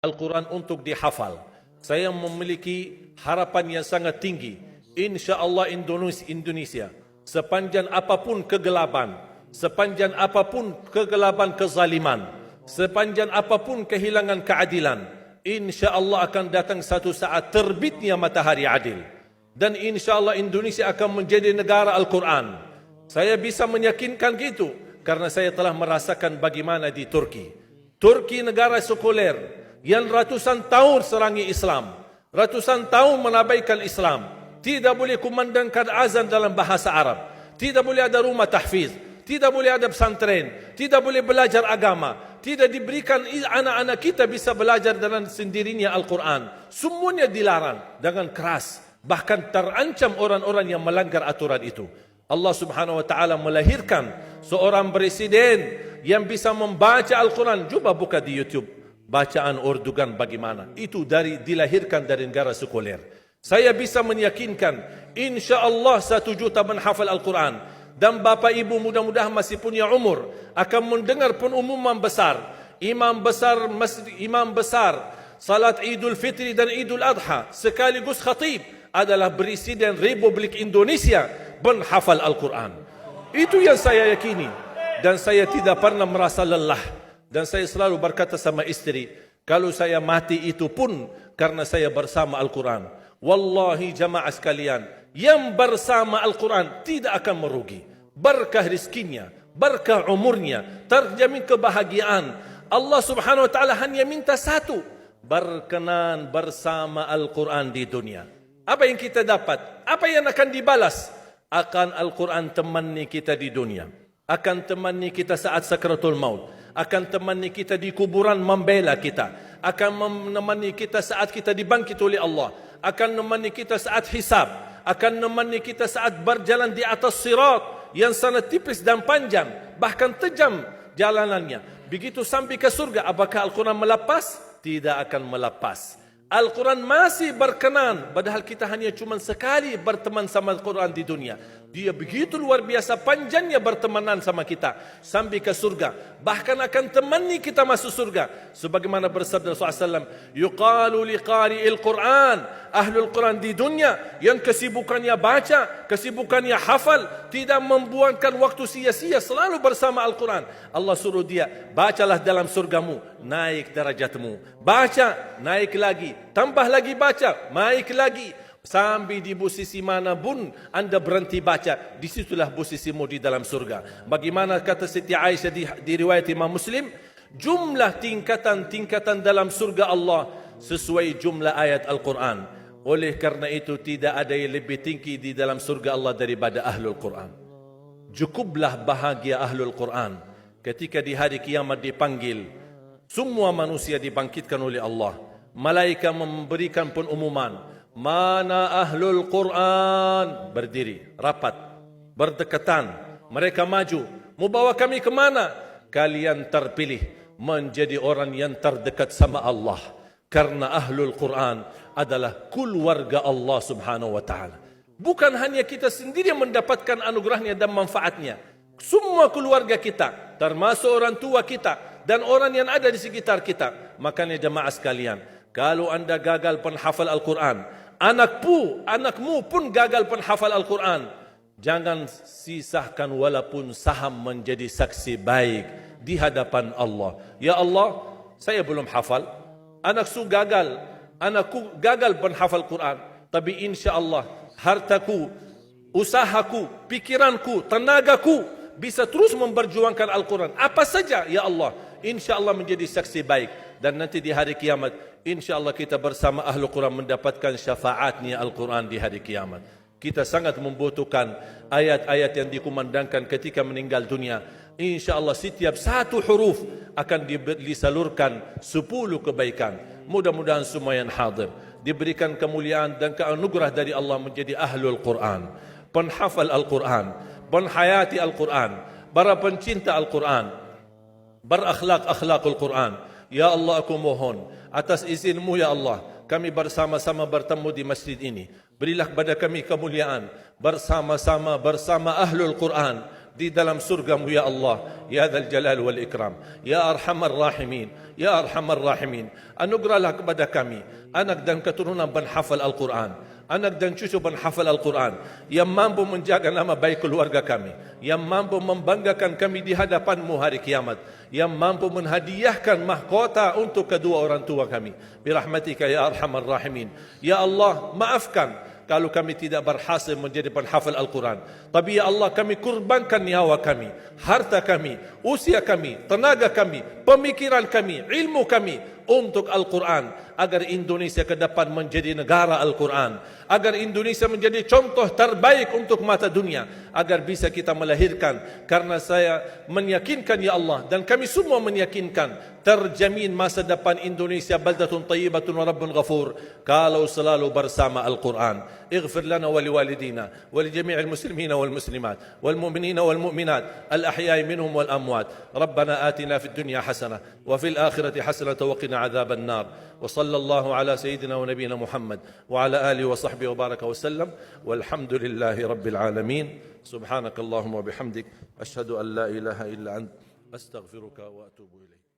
Al-Quran untuk dihafal. Saya memiliki harapan yang sangat tinggi. InsyaAllah Indonesia, sepanjang apapun kegelapan, sepanjang apapun kegelapan kezaliman, sepanjang apapun kehilangan keadilan, InsyaAllah akan datang satu saat terbitnya matahari adil. Dan InsyaAllah Indonesia akan menjadi negara Al-Quran. Saya bisa meyakinkan gitu karena saya telah merasakan bagaimana di Turki. Turki negara sekuler yang ratusan tahun serangi Islam, ratusan tahun menabaikan Islam, tidak boleh kumandangkan azan dalam bahasa Arab, tidak boleh ada rumah tahfiz, tidak boleh ada pesantren, tidak boleh belajar agama, tidak diberikan anak-anak kita bisa belajar dengan sendirinya Al-Quran. Semuanya dilarang dengan keras, bahkan terancam orang-orang yang melanggar aturan itu. Allah Subhanahu wa taala melahirkan seorang presiden yang bisa membaca Al-Quran. Cuba buka di YouTube bacaan Erdogan bagaimana. Itu dilahirkan dari negara sekuler. Saya bisa meyakinkan insya-Allah 1 juta menghafal Al-Quran. Dan bapa ibu mudah-mudahan masih punya umur akan mendengar pengumuman besar. Imam besar salat Idul Fitri dan Idul Adha sekaligus khatib adalah Presiden Republik Indonesia menghafal Al-Quran. Itu yang saya yakini. Dan saya tidak pernah merasa lelah. Dan saya selalu berkata sama istri, kalau saya mati itu pun karena saya bersama Al-Quran. Wallahi jamaah sekalian, yang bersama Al-Quran tidak akan merugi. Berkah rizkinya, berkah umurnya, terjamin kebahagiaan. Allah Subhanahu wa taala hanya minta satu, berkenan bersama Al-Quran di dunia. Apa yang kita dapat? Apa yang akan dibalas? Akan Al-Quran temani kita di dunia, akan temani kita saat sakratul maut, akan temani kita di kuburan membela kita, akan menemani kita saat kita dibangkit oleh Allah, akan menemani kita saat hisab, akan menemani kita saat berjalan di atas sirat yang sangat tipis dan panjang, bahkan tajam jalanannya. Begitu sampai ke surga, apakah Al-Quran melepas? Tidak akan melepas. Al-Quran masih berkenan, padahal kita hanya cuma sekali berteman sama Al-Quran di dunia. Dia begitu luar biasa panjangnya bertemanan sama kita sampai ke surga. Bahkan akan temani kita masuk surga. Sebagaimana bersabda Rasulullah SAW, yuqalu liqari'il Quran, ahlul Quran di dunia yang kesibukannya baca, kesibukannya hafal, tidak membuangkan waktu sia-sia, selalu bersama Al-Quran. Allah suruh dia, bacalah dalam surgamu, naik derajatmu. Baca, naik lagi. Tambah lagi baca, naik lagi. Sampai di posisi mana pun anda berhenti baca, disitulah posisimu di dalam surga. Bagaimana kata Siti Aisyah di riwayat Imam Muslim, jumlah tingkatan-tingkatan dalam surga Allah sesuai jumlah ayat Al-Quran. Oleh karena itu tidak ada yang lebih tinggi di dalam surga Allah daripada Ahlul Quran. Cukuplah bahagia Ahlul Quran ketika di hari kiamat dipanggil. Semua manusia dibangkitkan oleh Allah. Malaikat memberikan pengumuman, mana Ahlul Quran? Berdiri, rapat, berdekatan. Mereka maju. Mau bawa kami ke mana? Kalian terpilih menjadi orang yang terdekat sama Allah. Karena Ahlul Quran adalah keluarga Allah Subhanahu wa taala. Bukan hanya kita sendiri yang mendapatkan anugerahnya dan manfaatnya. Semua keluarga kita, termasuk orang tua kita dan orang yang ada di sekitar kita. Makanya jemaah sekalian, kalau anda gagal penghafal Al-Quran, anakmu pun gagal penghafal Al-Quran, jangan sisahkan walaupun saham menjadi saksi baik di hadapan Allah. Ya Allah, saya belum hafal, anakku gagal penghafal Quran, tapi insya-Allah hartaku, usahaku, pikiranku, tenagaku bisa terus memperjuangkan Al-Quran. Apa saja, ya Allah, insya-Allah menjadi saksi baik. Dan nanti di hari kiamat, insya-Allah kita bersama Ahlul Quran mendapatkan syafaatnya Al-Quran di hari kiamat. Kita sangat membutuhkan ayat-ayat yang dikumandangkan ketika meninggal dunia. InsyaAllah setiap satu huruf akan disalurkan 10 kebaikan. Mudah-mudahan semua yang hadir diberikan kemuliaan dan keanugerah dari Allah menjadi Ahlul Quran, penghafal Al-Quran, penghayati Al-Quran, para pencinta Al-Quran, berakhlak-akhlakul Quran. Ya Allah, aku mohon atas izinmu ya Allah, kami bersama-sama bertemu di masjid ini. Berilah kepada kami kemuliaan bersama-sama bersama Ahlul Quran di dalam surgamu ya Allah, ya Dzal Jalal wal Ikram, ya Arhamar Rahimin, ya Arhamar Rahimin. Anugerahlah kepada kami anak dan keturunan penghafal Al-Quran, anak dan cucu penghafal Al-Quran yang mampu menjaga nama baik keluarga kami, yang mampu membanggakan kami di hadapan-Mu hari kiamat, yang mampu menhadiahkan mahkota untuk kedua orang tua kami. Birahmatika ya Arhamar Rahimin. Ya Allah, maafkan kalau kami tidak berhasil menjadi penghafal Al-Quran. Tapi ya Allah, kami kurbankan nyawa kami, harta kami, usia kami, tenaga kami, pemikiran kami, ilmu kami untuk Al-Quran, agar Indonesia ke depan menjadi negara Al-Quran, agar Indonesia menjadi contoh terbaik untuk mata dunia, agar bisa kita melahirkan. Karena saya meyakinkan ya Allah, dan kami semua meyakinkan, terjamin masa depan Indonesia baldatun tayyibatun wa rabbun ghafur kalau selalu bersama Al-Quran. اغفر لنا ولوالدينا ولجميع المسلمين والمسلمات والمؤمنين والمؤمنات الأحياء منهم والأموات. ربنا آتنا في الدنيا حسنة وفي الآخرة حسنة وقنا عذاب النار. وصلى الله على سيدنا ونبينا محمد وعلى آله وصحبه وبارك وسلم والحمد لله رب العالمين. سبحانك اللهم وبحمدك أشهد أن لا إله إلا أنت أستغفرك وأتوب إليك.